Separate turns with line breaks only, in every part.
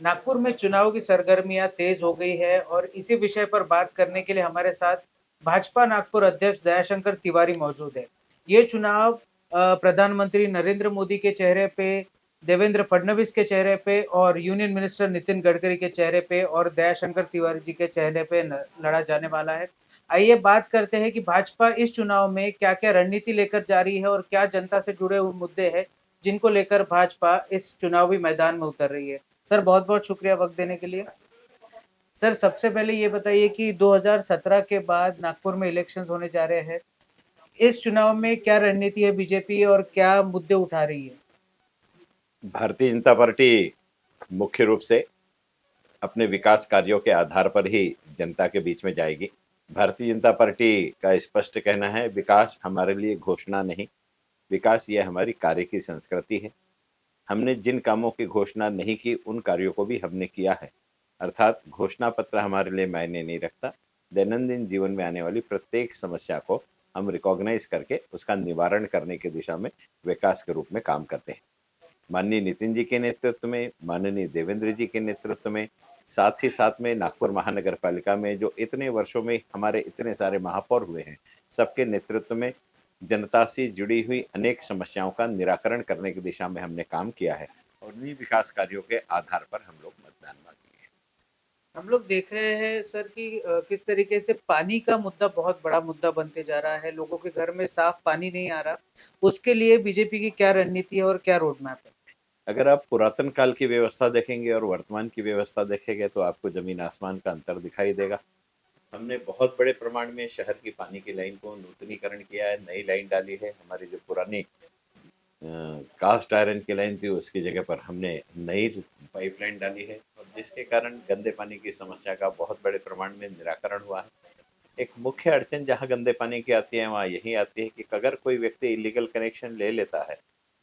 नागपुर में चुनाव की सरगर्मियां तेज हो गई है और इसी विषय पर बात करने के लिए हमारे साथ भाजपा नागपुर अध्यक्ष दयाशंकर तिवारी मौजूद है। ये चुनाव प्रधानमंत्री नरेंद्र मोदी के चेहरे पे, देवेंद्र फडणवीस के चेहरे पे और यूनियन मिनिस्टर नितिन गडकरी के चेहरे पे और दयाशंकर तिवारी जी के चेहरे पे लड़ा जाने वाला है। आइए बात करते हैं कि भाजपा इस चुनाव में क्या-क्या रणनीति लेकर जा रही है और क्या जनता से जुड़े हुए मुद्दे हैं जिनको लेकर भाजपा इस चुनावी मैदान में उतर रही है। सर बहुत-बहुत शुक्रिया वक़्त देने के लिए। सर सबसे पहले ये बताइए कि 2017 के बाद नागपुर में इलेक्शंस होने जा रहे हैं। इस चुनाव में क्या रणनीति है बीजेपी और क्या मुद्दे उठा रही है?
भारतीय जनता पार्टी मुख्य रूप से अपने विकास कार्यों के आधार पर ही जनता के बीच में जाएगी। भारतीय जनता पार्टी का स्पष्ट कहना है, विकास हमारे लिए घोषणा नहीं, विकास ये हमारी कार्य की संस्कृति है। हमने जिन कामों की घोषणा नहीं की उन कार्यों को भी हमने किया है। अर्थात घोषणा पत्र हमारे लिए मायने नहीं रखता। दैनंदिन जीवन में आने वाली प्रत्येक समस्या को हम रिकॉग्नाइज करके उसका निवारण करने की दिशा में विकास के रूप में काम करते हैं। माननीय नितिन जी के नेतृत्व में, माननीय देवेंद्र जी के नेतृत्व में, साथ ही साथ में नागपुर महानगर पालिका में जो इतने वर्षों में हमारे इतने सारे महापौर हुए हैं, सबके नेतृत्व में जनता से जुड़ी हुई अनेक समस्याओं का निराकरण करने की दिशा में हमने काम किया है और उन्हीं विकास कार्यों के आधार पर हम लोग मतदान मांगे हैं।
हम लोग देख रहे हैं सर कि किस तरीके से पानी का मुद्दा बहुत बड़ा मुद्दा बनते जा रहा है। लोगों के घर में साफ पानी नहीं आ रहा। उसके लिए बीजेपी की क्या रणनीति है और क्या रोड मैप है?
अगर आप पुरातन काल की व्यवस्था देखेंगे और वर्तमान की व्यवस्था देखेंगे तो आपको जमीन आसमान का अंतर दिखाई देगा। हमने बहुत बड़े प्रमाण में शहर की पानी की लाइन को नूतनीकरण किया है, नई लाइन डाली है। हमारी जो पुरानी कास्ट आयरन की लाइन थी उसकी जगह पर हमने नई पाइपलाइन डाली है और जिसके कारण गंदे पानी की समस्या का बहुत बड़े प्रमाण में निराकरण हुआ है। एक मुख्य अड़चन जहाँ गंदे पानी की आती है वहाँ यही आती है कि अगर कोई व्यक्ति इलीगल कनेक्शन ले लेता है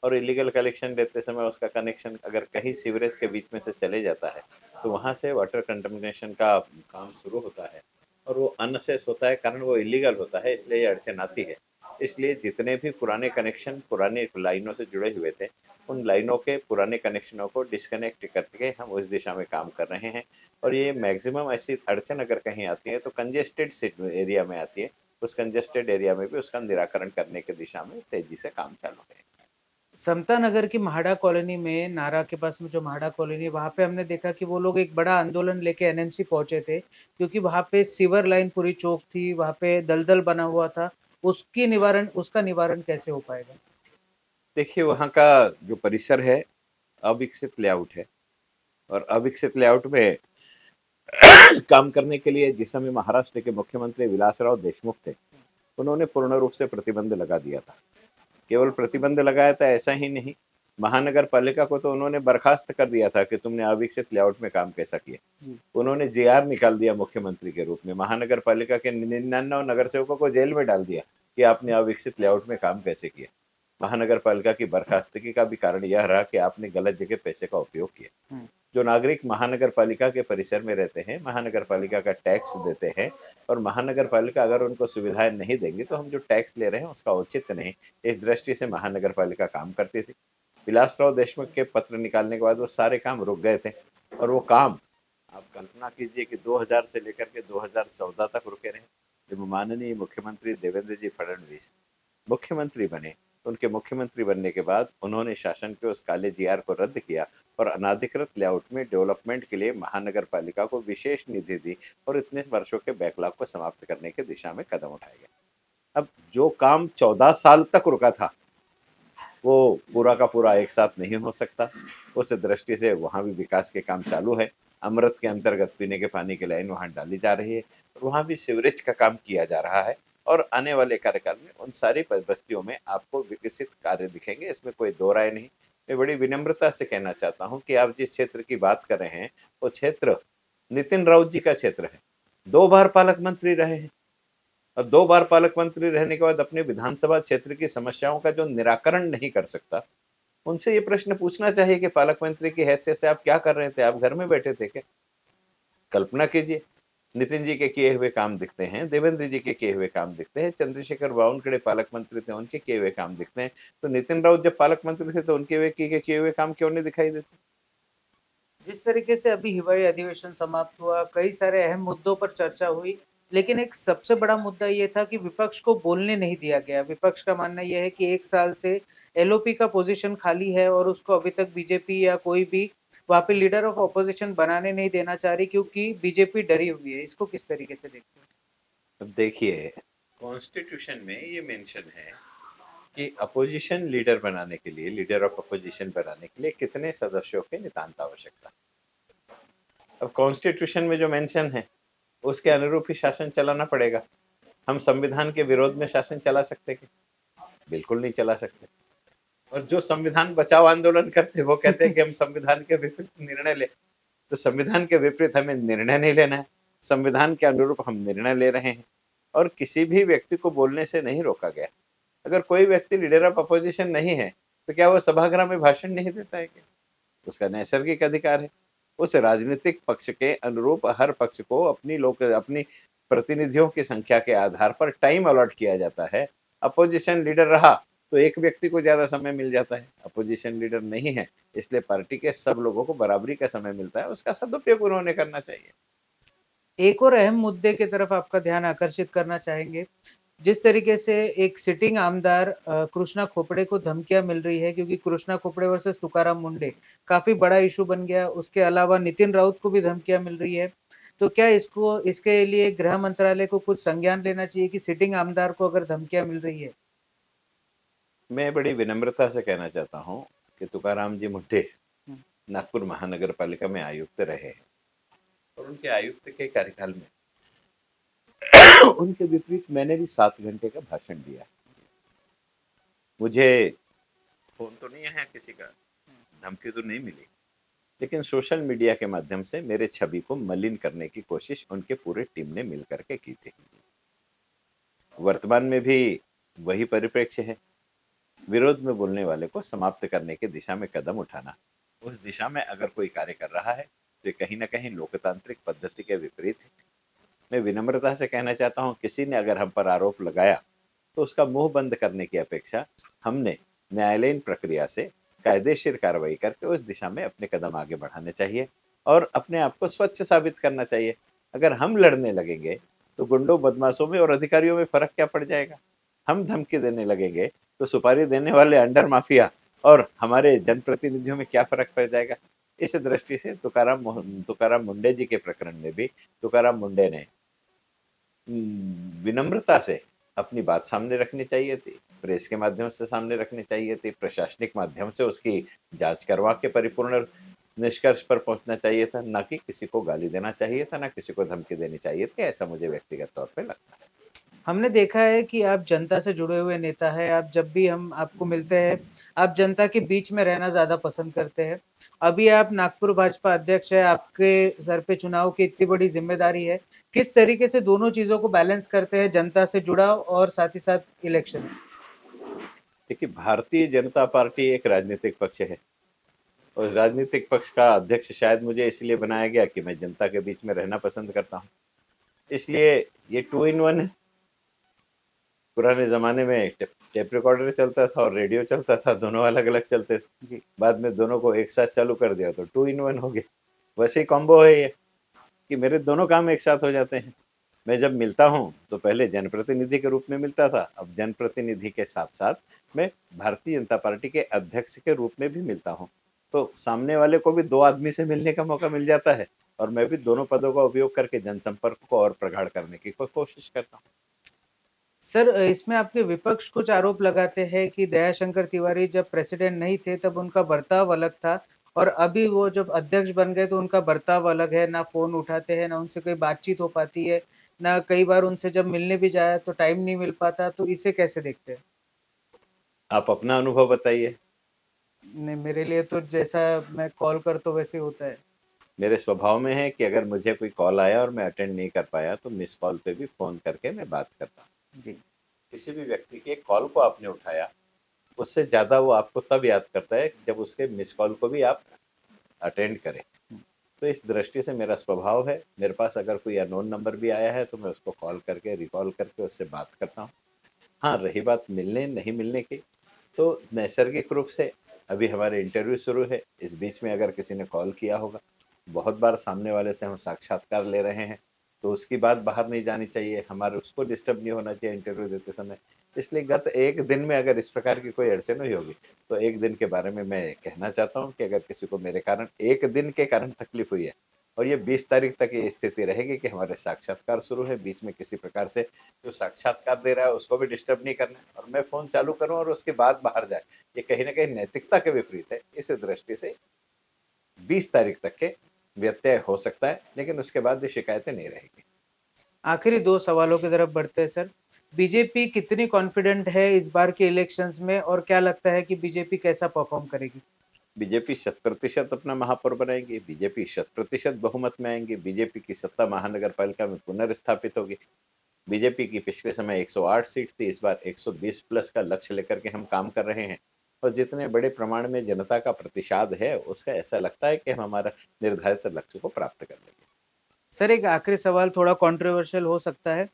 और इलीगल कनेक्शन लेते समय उसका कनेक्शन अगर कहीं सीवरेज के बीच में से चले जाता है तो वहाँ से वाटर कंटेमिनेशन का काम शुरू होता है और वो अनअसेस होता है, कारण वो इलीगल होता है, इसलिए ये अड़चन आती है। इसलिए जितने भी पुराने कनेक्शन पुरानी लाइनों से जुड़े हुए थे उन लाइनों के पुराने कनेक्शनों को डिस्कनेक्ट करके हम उस दिशा में काम कर रहे हैं। और ये मैक्सिमम ऐसी अड़चन अगर कहीं आती है तो कंजेस्टेड एरिया में आती है, उस कंजेस्टेड एरिया में भी उसका निराकरण करने की दिशा में तेजी से काम चालू है।
समता नगर की म्हाडा कॉलोनी में, नारा के पास में जो म्हाडा कॉलोनी है, वहाँ पे हमने देखा कि वो लोग एक बड़ा आंदोलन लेके एनएमसी पहुँचे थे, क्योंकि वहाँ पे सीवर लाइन पूरी चौक थी, वहाँ पे दलदल बना हुआ था। उसका निवारण कैसे हो पाएगा?
देखिए वहाँ का जो परिसर है अविकसित लेआउट है और अविकसित लेआउट में काम करने के लिए जिस समय महाराष्ट्र के मुख्यमंत्री विलासराव देशमुख थे उन्होंने पूर्ण रूप से प्रतिबंध लगा दिया था। केवल प्रतिबंध लगाया था ऐसा ही नहीं, महानगर पालिका को तो उन्होंने बर्खास्त कर दिया था कि तुमने अविकसित लेआउट में काम कैसा किया। उन्होंने जीआर निकाल दिया मुख्यमंत्री के रूप में, महानगर पालिका के 99 नगर सेवकों को जेल में डाल दिया कि आपने अविकसित लेआउट में काम कैसे किया। महानगर पालिका की बर्खास्तगी का भी कारण यह रहा कि आपने गलत जगह पैसे का उपयोग किया। जो नागरिक महानगर पालिका के परिसर में रहते हैं, महानगर पालिका का टैक्स देते हैं और महानगर पालिका अगर उनको सुविधाएं नहीं देंगी तो हम जो टैक्स ले रहे हैं उसका औचित्य नहीं, इस दृष्टि से महानगर पालिका काम करती थी। विलासराव देशमुख के पत्र निकालने के बाद वो सारे काम रुक गए थे और वो काम आप कल्पना कीजिए कि 2000 से लेकर के 2014 तक रुके रहे। जब माननीय मुख्यमंत्री देवेंद्र जी फडणवीस मुख्यमंत्री बने, उनके मुख्यमंत्री बनने के बाद उन्होंने शासन के उस काले जीआर को रद्द किया और अनाधिकृत लेआउट में डेवलपमेंट के लिए महानगर पालिका को विशेष निधि दी और इतने वर्षों के बैकलॉग को समाप्त करने की दिशा में कदम उठाए गए। अब जो काम 14 साल तक रुका था वो पूरा का पूरा एक साथ नहीं हो सकता। उस दृष्टि से वहाँ भी विकास के काम चालू है। अमृत के अंतर्गत पीने के पानी की लाइन वहाँ डाली जा रही है और वहाँ भी सीवरेज का काम किया जा रहा है और आने वाले कार्यकाल में उन सारी बस्तियों में आपको विकसित कार्य दिखेंगे, इसमें कोई दो राय नहीं। मैं बड़ी विनम्रता से कहना चाहता हूँ कि आप जिस क्षेत्र की बात कर रहे हैं वो क्षेत्र नितिन राउत जी का क्षेत्र है। 2 बार पालक मंत्री रहे हैं और 2 बार पालक मंत्री रहने के बाद अपने विधानसभा क्षेत्र की समस्याओं का जो निराकरण नहीं कर सकता, उनसे ये प्रश्न पूछना चाहिए कि पालक मंत्री की हैसियत से आप क्या कर रहे थे, आप घर में बैठे थे क्या? कल्पना कीजिए, नितिन जी के किए हुए काम दिखते हैं, देवेंद्र जी के किए हुए काम दिखते हैं, चंद्रशेखर बावनकुळे पालक मंत्री थे उनके किए हुए काम दिखते हैं, तो नितिन राउत जब पालक मंत्री थे तो उनके किए हुए काम क्यों नहीं दिखाई देते?
जिस तरीके से अभी हिवाळी अधिवेशन समाप्त हुआ, कई सारे अहम मुद्दों पर चर्चा हुई, लेकिन एक सबसे बड़ा मुद्दा ये था कि विपक्ष को बोलने नहीं दिया गया। विपक्ष का मानना ये है कि 1 साल से एलओपी का पोज़ीशन खाली है और उसको अभी तक बीजेपी या कोई भी वहाँ पे लीडर ऑफ ऑपोज़िशन बनाने नहीं देना चाह रही क्योंकि बीजेपी डरी हुई है। इसको किस तरीके से देखते हैं?
अब देखिए, कॉन्स्टिट्यूशन में ये मेंशन है कि अपोजिशन लीडर बनाने के लिए, लीडर ऑफ अपोजिशन बनाने के लिए कितने सदस्यों की नितांत आवश्यकता। अब कॉन्स्टिट्यूशन में जो मेंशन है उसके अनुरूप ही शासन चलाना पड़ेगा। हम संविधान के विरोध में शासन चला सकते हैं? बिल्कुल नहीं चला सकते। और जो संविधान बचाओ आंदोलन करते वो कहते हैं कि हम संविधान के विपरीत निर्णय ले, तो संविधान के विपरीत हमें निर्णय नहीं लेना है, संविधान के अनुरूप हम निर्णय ले रहे हैं और किसी भी व्यक्ति को बोलने से नहीं रोका गया। अगर कोई व्यक्ति लीडर ऑफ अपोजिशन नहीं है तो क्या वो सभागृह में भाषण नहीं देता है क्या? उसका नैसर्गिक अधिकार है। उस राजनीतिक पक्ष के अनुरूप हर पक्ष को अपनी प्रतिनिधियों की संख्या के आधार पर टाइम अलॉट किया जाता है। अपोजिशन लीडर रहा तो एक व्यक्ति को ज्यादा समय मिल जाता है, अपोजिशन लीडर नहीं है इसलिए पार्टी के सब लोगों को बराबरी का समय मिलता है, उसका सदुपयोग उन्होंने करना चाहिए।
एक और अहम मुद्दे की तरफ आपका ध्यान आकर्षित करना चाहेंगे। जिस तरीके से एक सिटिंग आमदार कृष्णा खोपड़े को धमकियाँ मिल रही है क्योंकि कृष्णा खोपड़े वर्सेस तुकाराम मुंडे काफ़ी बड़ा इश्यू बन गया। उसके अलावा नितिन राउत को भी धमकियाँ मिल रही है। तो क्या इसके लिए गृह मंत्रालय को कुछ संज्ञान लेना चाहिए कि सिटिंग आमदार को अगर धमकियाँ मिल रही है?
मैं बड़ी विनम्रता से कहना चाहता हूँ कि तुकाराम जी मुंडे
हुँ,
नागपुर महानगर पालिका में आयुक्त रहे हैं और उनके आयुक्त के कार्यकाल में उनके विपरीत मैंने भी 7 घंटे का भाषण दिया। मुझे फोन तो नहीं आया किसी का, धमकी तो नहीं मिली, लेकिन सोशल मीडिया के माध्यम से मेरे छवि को मलिन करने की कोशिश उनके पूरे टीम ने मिल करके की थी। वर्तमान में भी वही परिप्रेक्ष्य है। विरोध में बोलने वाले को समाप्त करने की दिशा में कदम उठाना, उस दिशा में अगर कोई कार्य कर रहा है तो ये कहीं ना कहीं लोकतांत्रिक पद्धति के विपरीत है। मैं विनम्रता से कहना चाहता हूं, किसी ने अगर हम पर आरोप लगाया तो उसका मुंह बंद करने की अपेक्षा हमने न्यायालयीन प्रक्रिया से कायदेशीर कार्रवाई करके उस दिशा में अपने कदम आगे बढ़ाने चाहिए और अपने आप को स्वच्छ साबित करना चाहिए। अगर हम लड़ने लगेंगे तो गुंडों, बदमाशों में और अधिकारियों में फर्क क्या पड़ जाएगा? हम धमकी देने लगेंगे तो सुपारी देने वाले अंडर माफिया और हमारे जनप्रतिनिधियों में क्या फर्क पड़ जाएगा? इस दृष्टि से तुकाराम मुंडे जी के प्रकरण में भी तुकाराम मुंडे ने विनम्रता से अपनी बात सामने रखनी चाहिए थी, प्रेस के माध्यम से सामने रखनी चाहिए थी, प्रशासनिक माध्यम से उसकी जांच करवा के परिपूर्ण निष्कर्ष पर पहुंचना चाहिए था, ना कि किसी को गाली देना चाहिए था, ना किसी को धमकी देनी चाहिए थी। ऐसा मुझे व्यक्तिगत तौर पे लगता है।
हमने देखा है कि आप जनता से जुड़े हुए नेता हैं, आप जब भी हम आपको मिलते हैं, आप जनता के बीच में रहना ज़्यादा पसंद करते हैं। अभी आप नागपुर भाजपा अध्यक्ष हैं, आपके सर पे चुनाव की इतनी बड़ी ज़िम्मेदारी है। किस तरीके से दोनों चीज़ों को बैलेंस करते हैं, जनता से जुड़ाव और साथ ही साथ इलेक्शंस?
देखिए, भारतीय जनता पार्टी एक राजनीतिक पक्ष है और राजनीतिक पक्ष का अध्यक्ष शायद मुझे इसलिए बनाया गया कि मैं जनता के बीच में रहना पसंद करता हूँ, इसलिए ये 2 in 1 है। पुराने ज़माने में टेप रिकॉर्डर चलता था और रेडियो चलता था, दोनों अलग-अलग चलते थे।
जी।
बाद में दोनों को एक साथ चालू कर दिया तो 2 in 1 हो गया। वैसे ही कॉम्बो है ये कि मेरे दोनों काम एक साथ हो जाते हैं। मैं जब मिलता हूँ तो पहले जनप्रतिनिधि के रूप में मिलता था, अब जनप्रतिनिधि के साथ-साथ मैं भारतीय जनता पार्टी के अध्यक्ष के रूप में भी मिलता हूँ। तो सामने वाले को भी 2 आदमी से मिलने का मौका मिल जाता है और मैं भी दोनों पदों का उपयोग करके जनसंपर्क को और प्रगाढ़ करने की कोशिश करता हूँ।
सर इसमें आपके विपक्ष कुछ आरोप लगाते हैं कि दयाशंकर तिवारी जब प्रेसिडेंट नहीं थे तब उनका बर्ताव अलग था और अभी वो जब अध्यक्ष बन गए तो उनका बर्ताव अलग है, ना फ़ोन उठाते हैं, ना उनसे कोई बातचीत हो पाती है, ना कई बार उनसे जब मिलने भी जाए तो टाइम नहीं मिल पाता, तो इसे कैसे देखते हैं?
आप अपना अनुभव बताइए।
नहीं, मेरे लिए तो जैसा मैं कॉल करता हूँ वैसे ही होता है।
मेरे स्वभाव में है कि अगर मुझे कोई कॉल आया और मैं अटेंड नहीं कर पाया तो मिस कॉल पे भी फ़ोन करके मैं बात करता हूँ।
जी।
किसी भी व्यक्ति के कॉल को आपने उठाया, उससे ज़्यादा वो आपको तब याद करता है जब उसके मिस कॉल को भी आप अटेंड करें। तो इस दृष्टि से मेरा स्वभाव है, मेरे पास अगर कोई अननोन नंबर भी आया है तो मैं उसको कॉल करके रिकॉल करके उससे बात करता हूँ। हाँ, रही बात मिलने नहीं मिलने की, तो नैसर्गिक रूप से अभी हमारे इंटरव्यू शुरू है, इस बीच में अगर किसी ने कॉल किया होगा बहुत बार सामने वाले से हम साक्षात्कार ले रहे हैं, तो उसकी बात बाहर नहीं जानी चाहिए, हमारे उसको डिस्टर्ब नहीं होना चाहिए इंटरव्यू देते समय। इसलिए गत 1 दिन में अगर इस प्रकार की कोई अड़चन हुई होगी, तो 1 दिन के बारे में मैं कहना चाहता हूँ कि अगर किसी को मेरे कारण 1 दिन के कारण तकलीफ हुई है और ये 20 तारीख तक ये स्थिति रहेगी कि हमारे साक्षात्कार शुरू है, बीच में किसी प्रकार से जो साक्षात्कार दे रहा है उसको भी डिस्टर्ब नहीं करना है और मैं फ़ोन चालू करूँ और उसके बाद बाहर जाए, ये कहीं न कहीं नैतिकता के विपरीत है। इस दृष्टि से 20 तारीख तक के व्यत्यय हो सकता है, लेकिन उसके बाद ये शिकायतें नहीं रहेगी।
आखिरी 2 सवालों की तरफ बढ़ते हैं सर। बीजेपी कितनी कॉन्फिडेंट है इस बार के इलेक्शंस में और क्या लगता है कि बीजेपी कैसा परफॉर्म करेगी?
बीजेपी 100% अपना महापौर बनाएगी, बीजेपी 100% बहुमत में आएंगी, बीजेपी की सत्ता महानगर पालिका में पुनर्स्थापित होगी। बीजेपी की पिछले समय 108 सीट थी, इस बार 120 प्लस का लक्ष्य लेकर के हम काम कर रहे हैं और जितने बड़े प्रमाण में जनता का प्रतिशत है, उसका ऐसा लगता है कि हम हमारा निर्धारित लक्ष्य को प्राप्त कर लेंगे।
सर एक आखिरी सवाल थोड़ा कंट्रोवर्शियल हो सकता है।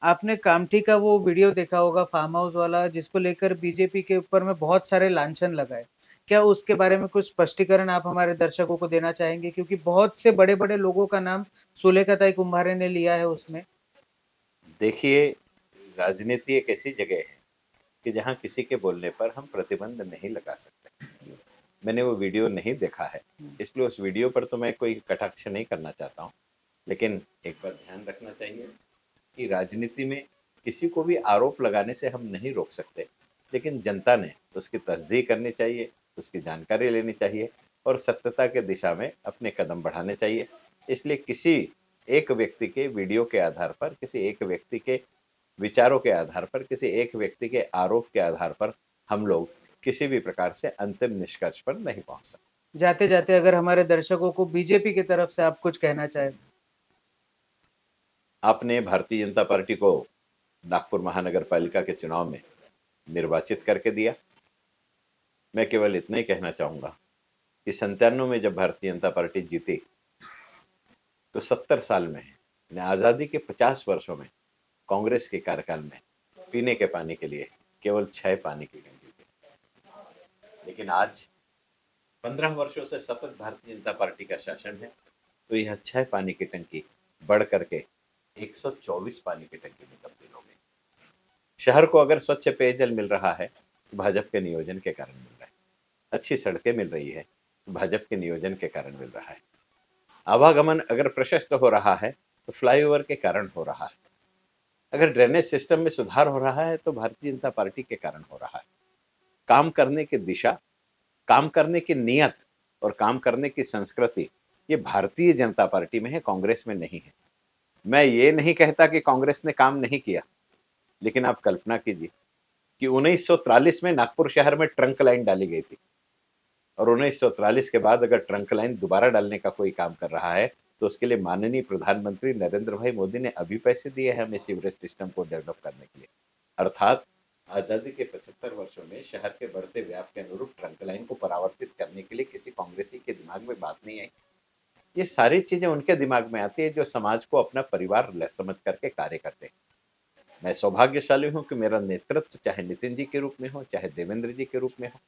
आपने कामठी का वो वीडियो देखा होगा फार्म हाउस वाला जिसको लेकर बीजेपी के ऊपर में बहुत सारे लांछन लगाए। क्या उसके बारे में कुछ स्पष्टीकरण आप हमारे दर्शकों को देना चाहेंगे? क्योंकि बहुत से बड़े-बड़े लोगों का नाम सुलेखाताई कुम्हारे ने लिया है उसमें।
देखिए, राजनीति एक ऐसी जगह है कि जहाँ किसी के बोलने पर हम प्रतिबंध नहीं लगा सकते। मैंने वो वीडियो नहीं देखा है, इसलिए उस वीडियो पर तो मैं कोई कटाक्ष नहीं करना चाहता हूँ। लेकिन एक बात ध्यान रखना चाहिए कि राजनीति में किसी को भी आरोप लगाने से हम नहीं रोक सकते, लेकिन जनता ने उसकी तस्दीक करनी चाहिए, उसकी जानकारी लेनी चाहिए और सत्यता के दिशा में अपने कदम बढ़ाने चाहिए। इसलिए किसी एक व्यक्ति के वीडियो के आधार पर, किसी एक व्यक्ति के विचारों के आधार पर, किसी एक व्यक्ति के आरोप के आधार पर हम लोग किसी भी प्रकार से अंतिम निष्कर्ष पर नहीं पहुंच सकते।
जाते-जाते अगर हमारे दर्शकों को बीजेपी की तरफ से आप कुछ कहना चाहें?
आपने भारतीय जनता पार्टी को नागपुर महानगर पालिका के चुनाव में निर्वाचित करके दिया। मैं केवल इतना ही कहना चाहूँगा कि 97 में जब भारतीय जनता पार्टी जीती, तो 70 साल में यानी आज़ादी के 50 वर्षों में कांग्रेस के कार्यकाल में पीने के पानी के लिए केवल 6 पानी की टंकी थी। लेकिन आज 15 वर्षों से सतत भारतीय जनता पार्टी का शासन है, तो यह 6 पानी की टंकी बढ़ करके 124 पानी की टंकी में तब्दील हो गई। शहर को अगर स्वच्छ पेयजल मिल रहा है, तो भाजपा के नियोजन के कारण मिल रहा है। अच्छी सड़कें मिल रही है, तो भाजपा के नियोजन के कारण मिल रहा है। आवागमन अगर प्रशस्त हो रहा है, तो फ्लाईओवर के कारण हो रहा है। अगर ड्रेनेज सिस्टम में सुधार हो रहा है, तो भारतीय जनता पार्टी के कारण हो रहा है। काम करने की दिशा, काम करने की नीयत और काम करने की संस्कृति, ये भारतीय जनता पार्टी में है, कांग्रेस में नहीं है। मैं ये नहीं कहता कि कांग्रेस ने काम नहीं किया, लेकिन आप कल्पना कीजिए कि 1943 में नागपुर शहर में ट्रंक लाइन डाली गई थी और 1943 के बाद अगर ट्रंक लाइन दोबारा डालने का कोई काम कर रहा है, तो उसके लिए माननीय प्रधानमंत्री नरेंद्र भाई मोदी ने अभी पैसे दिए हैं हमें सीवरेज सिस्टम को डेवलप करने के लिए। अर्थात आजादी के 75 वर्षों में शहर के बढ़ते व्याप के अनुरूप ट्रंक लाइन को परावर्तित करने के लिए किसी कांग्रेसी के दिमाग में बात नहीं आई। ये सारी चीजें उनके दिमाग में आती है जो समाज को अपना परिवार समझ करके कार्य करते हैं। मैं सौभाग्यशाली हूं कि मेरा नेतृत्व चाहे नितिन जी के रूप में हो, चाहे देवेंद्र जी के रूप में हो,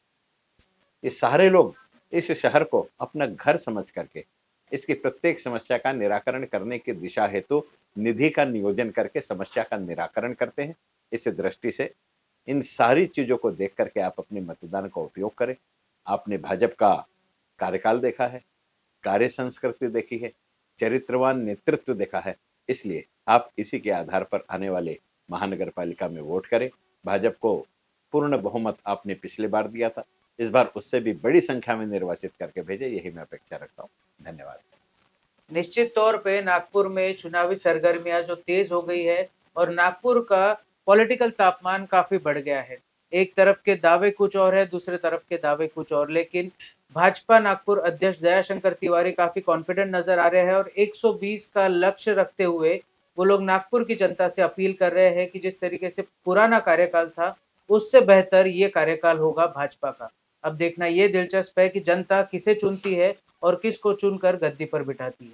ये सारे लोग इस शहर को अपना घर समझ करके इसकी प्रत्येक समस्या का निराकरण करने की दिशा हेतु निधि का नियोजन करके समस्या का निराकरण करते हैं। इस दृष्टि से इन सारी चीजों को देख करके आप अपने मतदान का उपयोग करें। आपने भाजपा का कार्यकाल देखा है, कार्य संस्कृति देखी है, चरित्रवान नेतृत्व देखा है, इसलिए आप इसी के आधार पर आने वाले महानगर पालिका में वोट करें। भाजपा को पूर्ण बहुमत आपने पिछली बार दिया था, इस बार उससे भी बड़ी संख्या में निर्वाचित करके भेजे, यही मैं अपेक्षा रखता हूँ। धन्यवाद।
निश्चित तौर पे नागपुर में चुनावी सरगर्मियां जो तेज हो गई है और नागपुर का पॉलिटिकल तापमान काफी बढ़ गया है। एक तरफ के दावे कुछ और है, दूसरे तरफ के दावे कुछ और, लेकिन भाजपा नागपुर अध्यक्ष दयाशंकर तिवारी काफी कॉन्फिडेंट नजर आ रहे हैं और 120 का लक्ष्य रखते हुए वो लोग नागपुर की जनता से अपील कर रहे हैं कि जिस तरीके से पुराना कार्यकाल था उससे बेहतर ये कार्यकाल होगा भाजपा का। अब देखना ये दिलचस्प है कि जनता किसे चुनती है और किसको चुनकर गद्दी पर बिठाती है।